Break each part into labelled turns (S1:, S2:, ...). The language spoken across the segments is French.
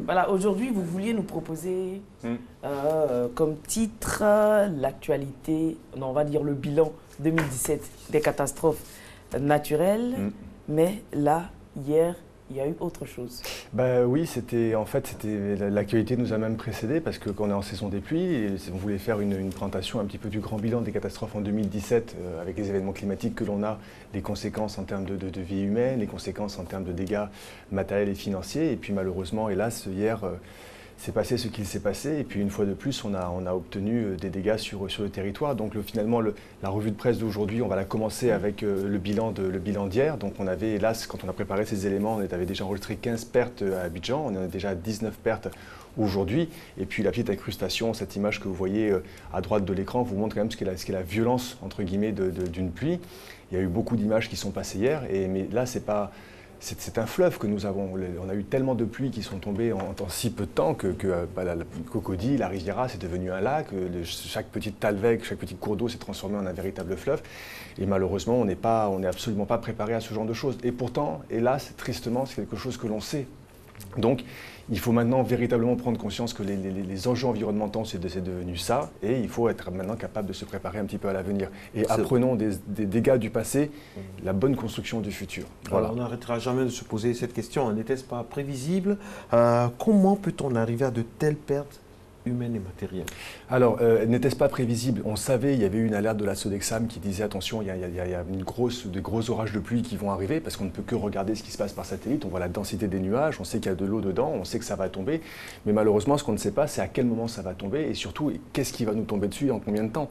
S1: Voilà, aujourd'hui, vous vouliez nous proposer comme titre l'actualité, non, on va dire le bilan 2017 des catastrophes naturelles. Mais là, hier, il y a eu autre chose.
S2: Bah oui, l'actualité nous a même précédé parce que quand on est en saison des pluies, et on voulait faire une présentation un petit peu du grand bilan des catastrophes en 2017 avec les événements climatiques que l'on a, les conséquences en termes de vie humaine, les conséquences en termes de dégâts matériels et financiers. Et puis malheureusement, hélas, hier, c'est passé ce qu'il s'est passé. Et puis une fois de plus, on a obtenu des dégâts sur le territoire. Donc finalement, la revue de presse d'aujourd'hui, on va la commencer avec le bilan d'hier. Donc on avait, hélas, quand on a préparé ces éléments, on avait déjà enregistré 15 pertes à Abidjan. On en a déjà 19 pertes aujourd'hui. Et puis la petite incrustation, cette image que vous voyez à droite de l'écran, vous montre quand même ce qu'est la violence, entre guillemets, d'une pluie. Il y a eu beaucoup d'images qui sont passées hier. Mais là, c'est un fleuve que nous avons. On a eu tellement de pluies qui sont tombées en si peu de temps que la Cocody, la Riviera, c'est devenu un lac. Chaque petite talweg, chaque petit cours d'eau s'est transformé en un véritable fleuve. Et malheureusement, on n'est absolument pas préparé à ce genre de choses. Et pourtant, hélas, tristement, c'est quelque chose que l'on sait. Donc, il faut maintenant véritablement prendre conscience que les enjeux environnementaux, c'est devenu ça, et il faut être maintenant capable de se préparer un petit peu à l'avenir. Et apprenons des dégâts du passé, la bonne construction du futur.
S3: Voilà. On n'arrêtera jamais de se poser cette question. N'était-ce pas prévisible? Comment peut-on arriver à de telles pertes humaines et matérielles?
S2: Alors, n'était-ce pas prévisible? On savait, il y avait eu une alerte de la Sodexam qui disait attention, il y a de gros orages de pluie qui vont arriver parce qu'on ne peut que regarder ce qui se passe par satellite. On voit la densité des nuages, on sait qu'il y a de l'eau dedans, on sait que ça va tomber. Mais malheureusement, ce qu'on ne sait pas, c'est à quel moment ça va tomber et surtout, qu'est-ce qui va nous tomber dessus et en combien de temps.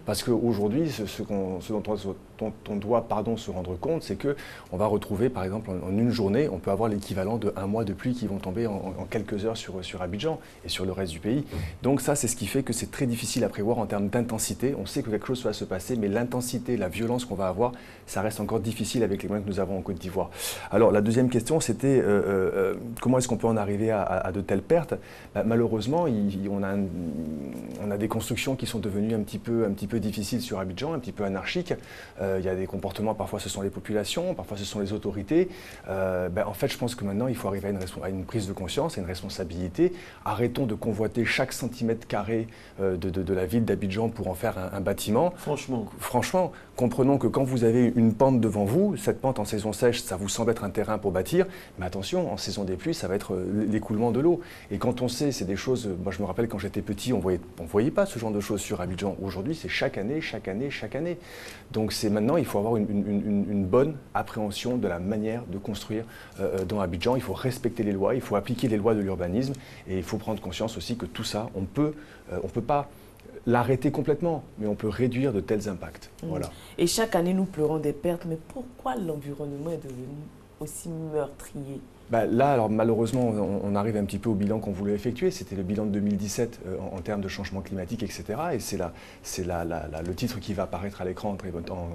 S2: Parce qu'aujourd'hui, ce dont on doit se rendre compte, c'est qu'on va retrouver, par exemple, en une journée, on peut avoir l'équivalent de 1 mois de pluie qui vont tomber en quelques heures sur Abidjan et sur le reste du pays. Donc ça, c'est ce qui fait que c'est très difficile à prévoir en termes d'intensité. On sait que quelque chose va se passer, mais l'intensité, la violence qu'on va avoir, ça reste encore difficile avec les moyens que nous avons en Côte d'Ivoire. Alors la deuxième question, c'était comment est-ce qu'on peut en arriver à de telles pertes? Malheureusement, on a des constructions qui sont devenues un petit peu difficiles sur Abidjan, un petit peu anarchiques. Il y a des comportements, parfois ce sont les populations, parfois ce sont les autorités. En fait, je pense que maintenant, il faut arriver à une prise de conscience, à une responsabilité. Arrêtons de convoiter chaque centimètre carré de la ville d'Abidjan pour en faire un bâtiment. Franchement, comprenons que quand vous avez une pente devant vous, cette pente en saison sèche, ça vous semble être un terrain pour bâtir, mais attention, en saison des pluies, ça va être l'écoulement de l'eau. Et quand on sait, c'est des choses, moi je me rappelle quand j'étais petit, on voyait pas ce genre de choses sur Abidjan. Aujourd'hui, c'est chaque année. Donc maintenant, il faut avoir une bonne appréhension de la manière de construire dans Abidjan. Il faut respecter les lois, il faut appliquer les lois de l'urbanisme et il faut prendre conscience aussi que tout ça, on peut pas l'arrêter complètement, mais on peut réduire de tels impacts. Voilà.
S1: Et chaque année, nous pleurons des pertes, mais pourquoi l'environnement est devenu aussi meurtrier?
S2: Là, alors malheureusement, on arrive un petit peu au bilan qu'on voulait effectuer. C'était le bilan de 2017 en termes de changement climatique, etc. Et c'est le titre qui va apparaître à l'écran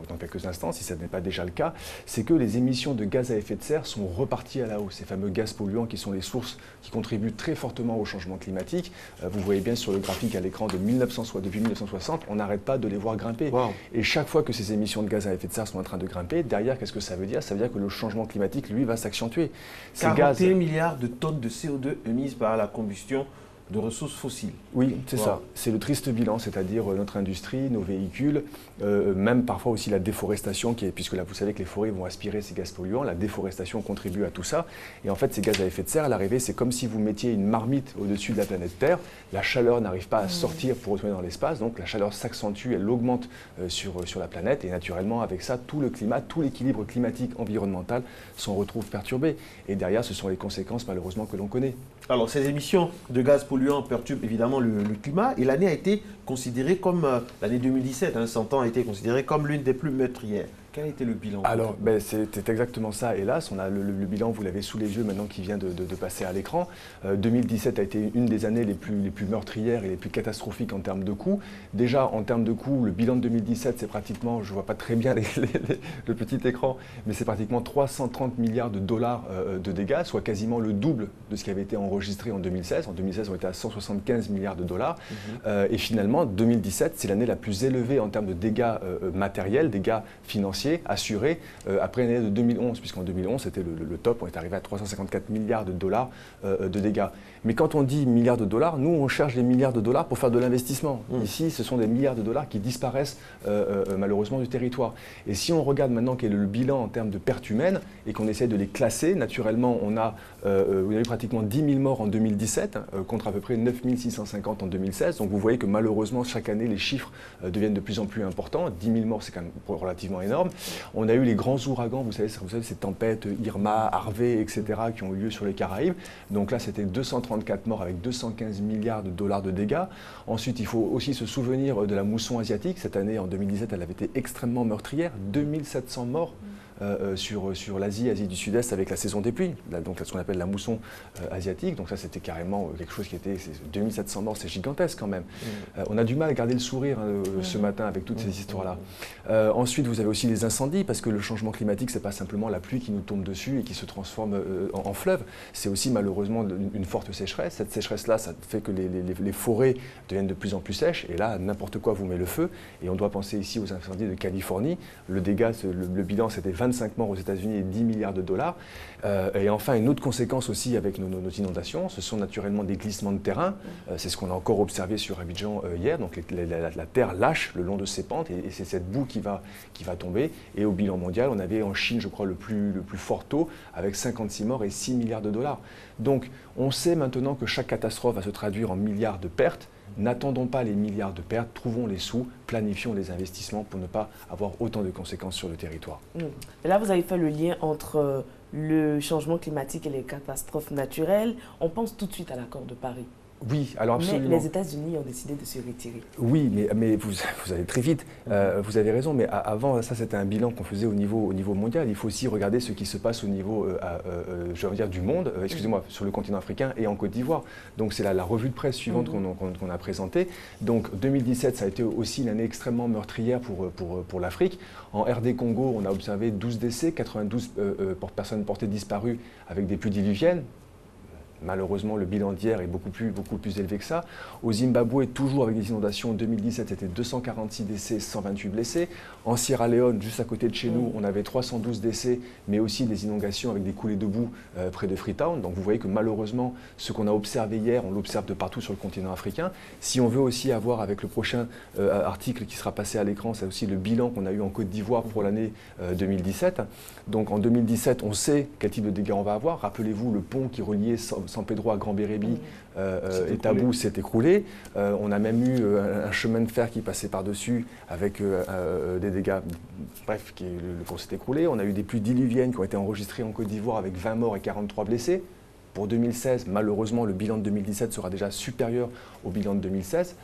S2: dans quelques instants, si ce n'est pas déjà le cas. C'est que les émissions de gaz à effet de serre sont reparties à la hausse. Ces fameux gaz polluants qui sont les sources qui contribuent très fortement au changement climatique. Vous voyez bien sur le graphique à l'écran depuis 1960, on n'arrête pas de les voir grimper.
S3: Wow.
S2: Et chaque fois que ces émissions de gaz à effet de serre sont en train de grimper, derrière, qu'est-ce que ça veut dire? Ça veut dire que le changement climatique, lui, va s'accentuer.
S3: 41 milliards de tonnes de CO2 émises par la combustion de ressources fossiles.
S2: Oui, c'est ça. C'est le triste bilan, c'est-à-dire notre industrie, nos véhicules, même parfois aussi la déforestation, puisque là, vous savez que les forêts vont aspirer ces gaz polluants, la déforestation contribue à tout ça. Et en fait, ces gaz à effet de serre, à l'arrivée, c'est comme si vous mettiez une marmite au-dessus de la planète Terre. La chaleur n'arrive pas à sortir pour retourner dans l'espace, donc la chaleur s'accentue, elle augmente sur la planète. Et naturellement, avec ça, tout le climat, tout l'équilibre climatique, environnemental s'en retrouve perturbé. Et derrière, ce sont les conséquences, malheureusement, que l'on connaît.
S3: Alors, ces émissions de gaz polluants perturbent évidemment le climat et l'année a été considérée comme, l'année 2017, 100 ans a été considérée comme l'une des plus meurtrières. Quel a été le bilan?
S2: Alors, c'est exactement ça. Hélas, on a le bilan, vous l'avez sous les yeux maintenant, qui vient de passer à l'écran. 2017 a été une des années les plus meurtrières et les plus catastrophiques en termes de coûts. Déjà, en termes de coûts, le bilan de 2017, c'est pratiquement, je ne vois pas très bien le petit écran, mais c'est pratiquement 330 milliards de dollars de dégâts, soit quasiment le double de ce qui avait été enregistré en 2016. En 2016, on était à 175 milliards de dollars. Et finalement, 2017, c'est l'année la plus élevée en termes de dégâts matériels, dégâts financiers, financier assuré après l'année de 2011, puisqu'en 2011, c'était le top, on est arrivé à 354 milliards de dollars de dégâts. Mais quand on dit milliards de dollars, nous, on cherche les milliards de dollars pour faire de l'investissement. Ici, ce sont des milliards de dollars qui disparaissent malheureusement du territoire. Et si on regarde maintenant quel est le bilan en termes de pertes humaines et qu'on essaie de les classer, naturellement, on a eu pratiquement 10 000 morts en 2017 contre à peu près 9 650 en 2016. Donc vous voyez que malheureusement, chaque année, les chiffres deviennent de plus en plus importants. 10 000 morts, c'est quand même relativement énorme. On a eu les grands ouragans, vous savez ces tempêtes Irma, Harvey, etc., qui ont eu lieu sur les Caraïbes. Donc là, c'était 234 morts avec 215 milliards de dollars de dégâts. Ensuite, il faut aussi se souvenir de la mousson asiatique. Cette année, en 2017, elle avait été extrêmement meurtrière. 2700 morts sur l'Asie, Asie du Sud-Est avec la saison des pluies, donc ce qu'on appelle la mousson asiatique. Donc ça, c'était carrément quelque chose qui était 2700 morts, c'est gigantesque quand même. On a du mal à garder le sourire ce matin avec toutes ces histoires-là. Ensuite, vous avez aussi les incendies, parce que le changement climatique, c'est pas simplement la pluie qui nous tombe dessus et qui se transforme en fleuve, c'est aussi malheureusement une forte sécheresse. Cette sécheresse-là, ça fait que les forêts deviennent de plus en plus sèches, et là, n'importe quoi vous met le feu. Et on doit penser ici aux incendies de Californie. Le dégât, le bilan, c'était 25 morts aux États-Unis et 10 milliards de dollars. Et enfin, une autre conséquence aussi avec nos inondations, ce sont naturellement des glissements de terrain. C'est ce qu'on a encore observé sur Abidjan hier. Donc la terre lâche le long de ses pentes et c'est cette boue qui va tomber. Et au bilan mondial, on avait en Chine, je crois, le plus fort taux avec 56 morts et 6 milliards de dollars. Donc on sait maintenant que chaque catastrophe va se traduire en milliards de pertes. N'attendons pas les milliards de pertes, trouvons les sous, planifions les investissements pour ne pas avoir autant de conséquences sur le territoire.
S1: Et là, vous avez fait le lien entre le changement climatique et les catastrophes naturelles. On pense tout de suite à l'accord de Paris.
S2: Oui, alors absolument.
S1: Mais les États-Unis ont décidé de se retirer.
S2: Oui, mais vous allez très vite. Vous avez raison, mais avant, ça c'était un bilan qu'on faisait au niveau mondial. Il faut aussi regarder ce qui se passe au niveau, je veux dire, du monde, excusez-moi, sur le continent africain et en Côte d'Ivoire. Donc c'est la revue de presse suivante qu'on a présentée. Donc 2017, ça a été aussi une année extrêmement meurtrière pour l'Afrique. En RD Congo, on a observé 12 décès, 92 personnes portées disparues avec des pluies diluviennes. Malheureusement, le bilan d'hier est beaucoup plus élevé que ça. Au Zimbabwe, toujours avec des inondations, en 2017, c'était 246 décès, 128 blessés. En Sierra Leone, juste à côté de chez nous, on avait 312 décès, mais aussi des inondations avec des coulées de boue près de Freetown. Donc vous voyez que malheureusement, ce qu'on a observé hier, on l'observe de partout sur le continent africain. Si on veut aussi avoir, avec le prochain article qui sera passé à l'écran, c'est aussi le bilan qu'on a eu en Côte d'Ivoire pour l'année 2017. Donc en 2017, on sait quel type de dégâts on va avoir. Rappelez-vous, le pont qui reliait San Pedro à Grand Bérébi et Tabou s'est écroulé. On a même eu un chemin de fer qui passait par-dessus avec des dégâts. Bref, le pont s'est écroulé. On a eu des pluies diluviennes qui ont été enregistrées en Côte d'Ivoire avec 20 morts et 43 blessés. Pour 2016, malheureusement, le bilan de 2017 sera déjà supérieur au bilan de 2016.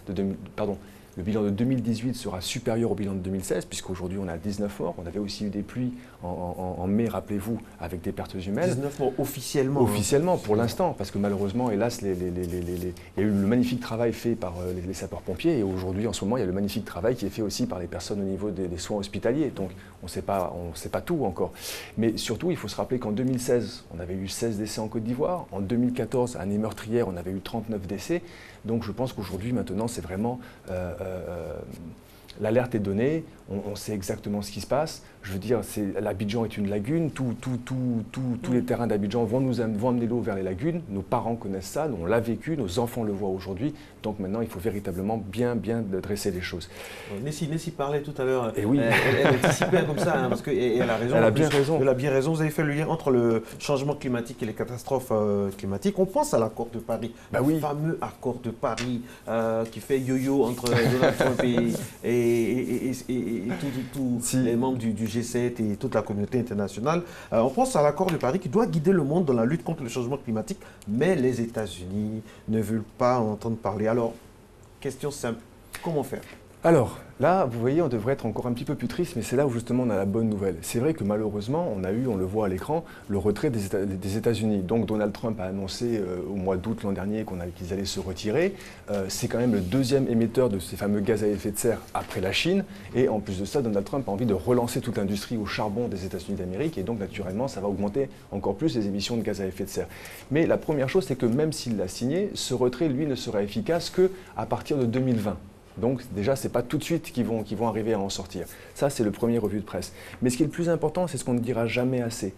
S2: Le bilan de 2018 sera supérieur au bilan de 2016, puisqu'aujourd'hui on a 19 morts. On avait aussi eu des pluies en mai, rappelez-vous, avec des pertes humaines.
S3: 19 morts officiellement.
S2: Officiellement, pour l'instant, parce que malheureusement, hélas, il y a eu le magnifique travail fait par les sapeurs-pompiers, et aujourd'hui, en ce moment, il y a le magnifique travail qui est fait aussi par les personnes au niveau des soins hospitaliers. Donc, on ne sait pas tout encore. Mais surtout, il faut se rappeler qu'en 2016, on avait eu 16 décès en Côte d'Ivoire. En 2014, année meurtrière, on avait eu 39 décès. Donc, je pense qu'aujourd'hui, maintenant, c'est vraiment... l'alerte est donnée, on sait exactement ce qui se passe. Je veux dire, l'Abidjan est une lagune, tous les terrains d'Abidjan vont amener l'eau vers les lagunes. Nos parents connaissent ça, on l'a vécu, nos enfants le voient aujourd'hui. Donc maintenant, il faut véritablement bien dresser les choses.
S3: Nessie parlait tout à l'heure,
S2: et oui.
S3: elle anticipait comme ça, parce qu'elle a raison.
S2: Elle a bien raison.
S3: Elle a bien raison. Vous avez fait le lien entre le changement climatique et les catastrophes climatiques. On pense à l'accord de Paris, le fameux accord de Paris qui fait yo-yo entre Donald Trump et tous les membres du G7 et toute la communauté internationale. On pense à l'accord de Paris qui doit guider le monde dans la lutte contre le changement climatique, mais les États-Unis ne veulent pas en entendre parler. Alors, question simple, comment faire ?
S2: Alors, là, vous voyez, on devrait être encore un petit peu plus triste, mais c'est là où justement on a la bonne nouvelle. C'est vrai que malheureusement, on le voit à l'écran, le retrait des États-Unis. Donc Donald Trump a annoncé au mois d'août l'an dernier qu'ils allaient se retirer. C'est quand même le deuxième émetteur de ces fameux gaz à effet de serre après la Chine. Et en plus de ça, Donald Trump a envie de relancer toute l'industrie au charbon des États-Unis d'Amérique. Et donc naturellement, ça va augmenter encore plus les émissions de gaz à effet de serre. Mais la première chose, c'est que même s'il l'a signé, ce retrait, lui, ne sera efficace qu'à partir de 2020. Donc déjà, ce n'est pas tout de suite qu'ils vont arriver à en sortir. Ça, c'est le premier revue de presse. Mais ce qui est le plus important, c'est ce qu'on ne dira jamais assez.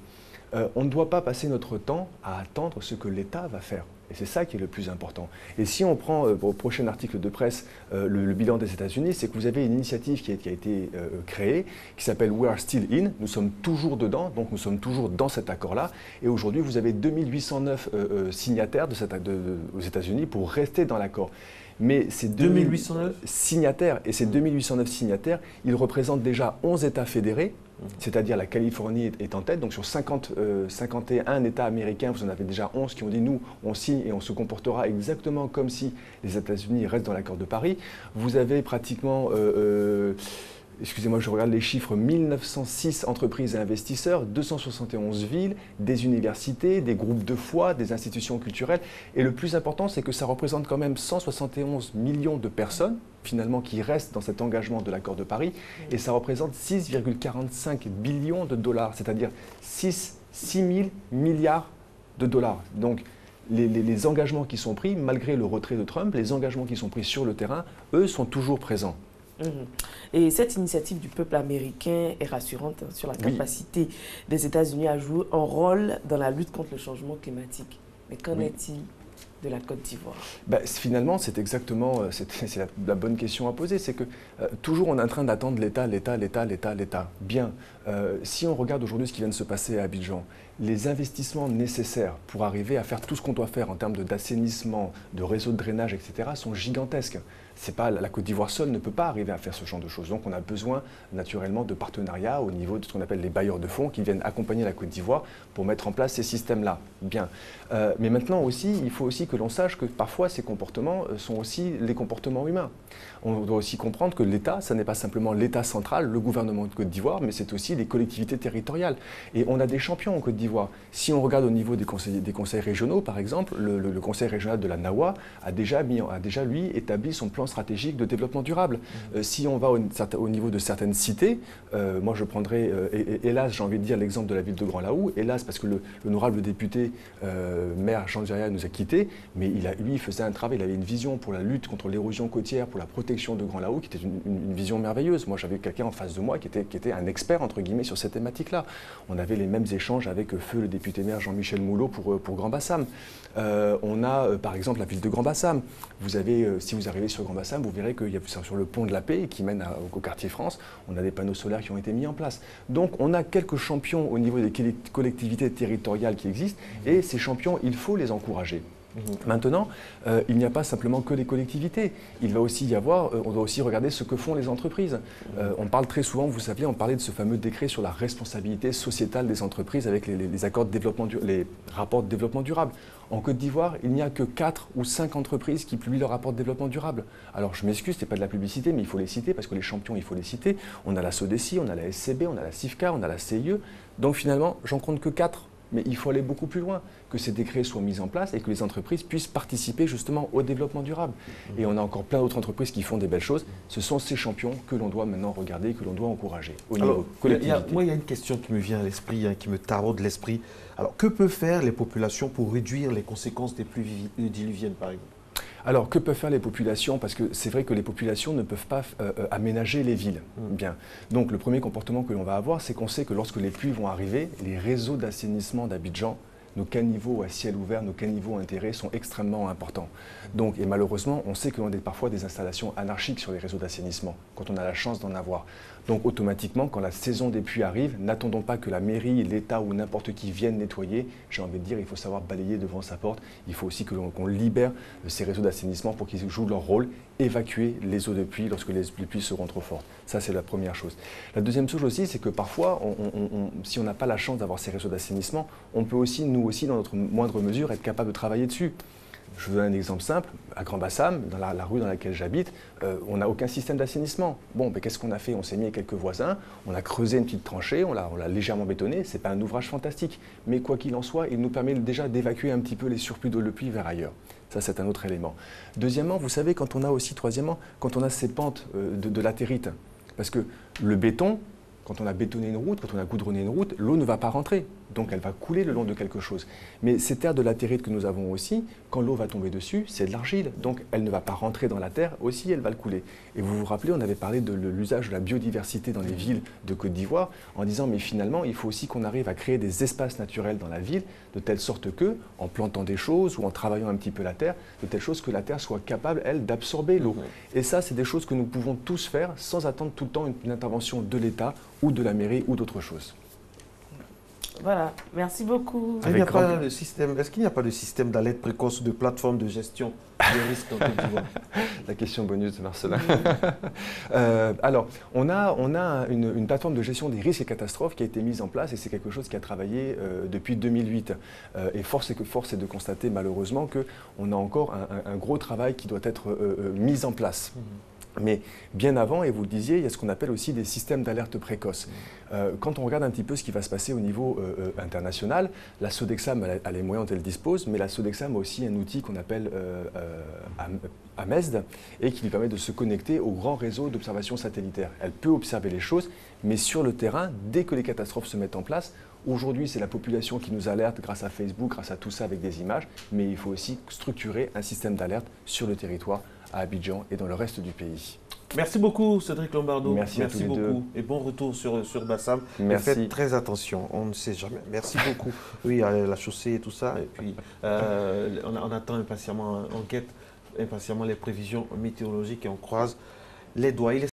S2: On ne doit pas passer notre temps à attendre ce que l'État va faire. Et c'est ça qui est le plus important. Et si on prend au prochain article de presse le bilan des États-Unis, c'est que vous avez une initiative qui a été créée, qui s'appelle We Are Still In. Nous sommes toujours dedans, donc nous sommes toujours dans cet accord-là. Et aujourd'hui, vous avez 2809 signataires aux États-Unis pour rester dans l'accord. Mais ces
S3: 2809
S2: signataires, et ces 2809 signataires, ils représentent déjà 11 États fédérés, c'est-à-dire la Californie est en tête. Donc sur 51 États américains, vous en avez déjà 11 qui ont dit nous, on signe et on se comportera exactement comme si les États-Unis restent dans l'accord de Paris. Vous avez pratiquement... excusez-moi, je regarde les chiffres, 1906 entreprises et investisseurs, 271 villes, des universités, des groupes de foi, des institutions culturelles. Et le plus important, c'est que ça représente quand même 171 millions de personnes, finalement, qui restent dans cet engagement de l'accord de Paris. Et ça représente 6,45 billions de dollars, c'est-à-dire 6 000 milliards de dollars. Donc, les engagements qui sont pris, malgré le retrait de Trump, les engagements qui sont pris sur le terrain, eux, sont toujours présents.
S1: Et cette initiative du peuple américain est rassurante sur la capacité des États-Unis à jouer un rôle dans la lutte contre le changement climatique. Mais qu'en est-il de la Côte d'Ivoire?
S2: Finalement, c'est exactement la bonne question à poser. C'est que toujours on est en train d'attendre l'État. Bien, si on regarde aujourd'hui ce qui vient de se passer à Abidjan, les investissements nécessaires pour arriver à faire tout ce qu'on doit faire en termes d'assainissement, de réseau de drainage, etc., sont gigantesques. La Côte d'Ivoire seule ne peut pas arriver à faire ce genre de choses. Donc on a besoin naturellement de partenariats au niveau de ce qu'on appelle les bailleurs de fonds qui viennent accompagner la Côte d'Ivoire pour mettre en place ces systèmes-là. Bien. Mais maintenant aussi, il faut aussi que l'on sache que parfois ces comportements sont aussi les comportements humains. On doit aussi comprendre que l'État, ce n'est pas simplement l'État central, le gouvernement de Côte d'Ivoire, mais c'est aussi les collectivités territoriales. Et on a des champions en Côte d'Ivoire. Si on regarde au niveau des conseils régionaux, par exemple, le conseil régional de la Nawa a déjà lui, établi son plan stratégique de développement durable. Si on va au niveau de certaines cités, moi je prendrais, hélas, j'ai envie de dire l'exemple de la ville de Grand Laou, hélas parce que l'honorable député maire Jean Diarra nous a quittés, mais lui il faisait un travail, il avait une vision pour la lutte contre l'érosion côtière, pour la protection de Grand Laou, qui était une vision merveilleuse. Moi j'avais quelqu'un en face de moi qui était un expert entre guillemets sur cette thématique-là. On avait les mêmes échanges avec feu le député maire Jean-Michel Moulot pour Grand Bassam. On a par exemple la ville de Grand Bassam. Vous avez, si vous arrivez sur Grand Bassam, vous verrez qu'il y a sur le pont de la Paix qui mène au quartier France, on a des panneaux solaires qui ont été mis en place. Donc on a quelques champions au niveau des collectivités territoriales qui existent et ces champions, il faut les encourager. Maintenant, il n'y a pas simplement que les collectivités. Il va aussi y avoir, on doit aussi regarder ce que font les entreprises. On parle très souvent, vous savez, on parlait de ce fameux décret sur la responsabilité sociétale des entreprises avec les accords de développement, les rapports de développement durable. En Côte d'Ivoire, il n'y a que 4 ou 5 entreprises qui publient leur rapport de développement durable. Alors je m'excuse, ce n'est pas de la publicité, mais il faut les citer parce que les champions, il faut les citer. On a la SODECI, on a la SCB, on a la CIFCA, on a la CIE. Donc finalement, j'en compte que 4. Mais il faut aller beaucoup plus loin, que ces décrets soient mis en place et que les entreprises puissent participer justement au développement durable. Et on a encore plein d'autres entreprises qui font des belles choses. Ce sont ces champions que l'on doit maintenant regarder et que l'on doit encourager au niveau collectivité.
S3: Moi, il y a une question qui me vient à l'esprit, qui me taraude l'esprit. Alors, que peuvent faire les populations pour réduire les conséquences des pluies diluviennes, par exemple ?
S2: Alors, que peuvent faire les populations? Parce que c'est vrai que les populations ne peuvent pas aménager les villes. Bien. Donc, le premier comportement que l'on va avoir, c'est qu'on sait que lorsque les pluies vont arriver, les réseaux d'assainissement d'Abidjan, nos caniveaux à ciel ouvert, nos caniveaux enterrés sont extrêmement importants. Donc, et malheureusement, on sait que l'on a parfois des installations anarchiques sur les réseaux d'assainissement, quand on a la chance d'en avoir. Donc, automatiquement, quand la saison des pluies arrive, n'attendons pas que la mairie, l'État ou n'importe qui vienne nettoyer. J'ai envie de dire, il faut savoir balayer devant sa porte. Il faut aussi qu'on libère ces réseaux d'assainissement pour qu'ils jouent leur rôle, évacuer les eaux de pluie lorsque les pluies seront trop fortes. Ça, c'est la première chose. La deuxième chose aussi, c'est que parfois, si on n'a pas la chance d'avoir ces réseaux d'assainissement, on peut aussi, nous aussi, dans notre moindre mesure, être capable de travailler dessus. Je vous donne un exemple simple. À Grand Bassam, dans la rue dans laquelle j'habite, on n'a aucun système d'assainissement. Bon, mais qu'est-ce qu'on a fait? On s'est mis avec quelques voisins, on a creusé une petite tranchée, on l'a légèrement bétonné. Ce n'est pas un ouvrage fantastique. Mais quoi qu'il en soit, il nous permet déjà d'évacuer un petit peu les surplus d'eau de pluie vers ailleurs. Ça, c'est un autre élément. Deuxièmement, vous savez, quand on a ces pentes de latérite, parce que le béton, quand on a bétonné une route, quand on a goudronné une route, l'eau ne va pas rentrer. donc elle va couler le long de quelque chose. Mais ces terres de latérite que nous avons aussi, quand l'eau va tomber dessus, c'est de l'argile, donc elle ne va pas rentrer dans la terre, aussi elle va le couler. Et vous vous rappelez, on avait parlé de l'usage de la biodiversité dans les villes de Côte d'Ivoire, en disant mais finalement il faut aussi qu'on arrive à créer des espaces naturels dans la ville, de telle sorte que, en plantant des choses ou en travaillant un petit peu la terre, de telle chose que la terre soit capable, elle, d'absorber l'eau. Et ça, c'est des choses que nous pouvons tous faire sans attendre tout le temps une intervention de l'État ou de la mairie ou d'autre chose.
S1: Voilà, merci beaucoup.
S3: Est-ce qu'il n'y a pas de système d'alerte précoce ou de plateforme de gestion des risques en Côte d'Ivoire?
S2: La question bonus de Marcelin. Alors, on a une plateforme de gestion des risques et catastrophes qui a été mise en place et c'est quelque chose qui a travaillé depuis 2008. Et force est de constater malheureusement qu'on a encore un gros travail qui doit être mis en place. Mais bien avant, et vous le disiez, il y a ce qu'on appelle aussi des systèmes d'alerte précoce. Quand on regarde un petit peu ce qui va se passer au niveau international, la Sodexam a les moyens dont elle dispose, mais la Sodexam a aussi un outil qu'on appelle AMESD et qui lui permet de se connecter au grand réseau d'observation satellitaire. Elle peut observer les choses, mais sur le terrain, dès que les catastrophes se mettent en place, aujourd'hui c'est la population qui nous alerte grâce à Facebook, grâce à tout ça avec des images, mais il faut aussi structurer un système d'alerte sur le territoire à Abidjan et dans le reste du pays.
S3: Merci beaucoup Cédric Lombardo.
S2: Merci beaucoup.
S3: Et bon retour sur Bassam.
S2: Merci.
S3: Faites très attention, on ne sait jamais. Merci beaucoup. Oui, à la chaussée et tout ça. Et puis on attend impatiemment, on guette impatiemment les prévisions météorologiques et on croise les doigts.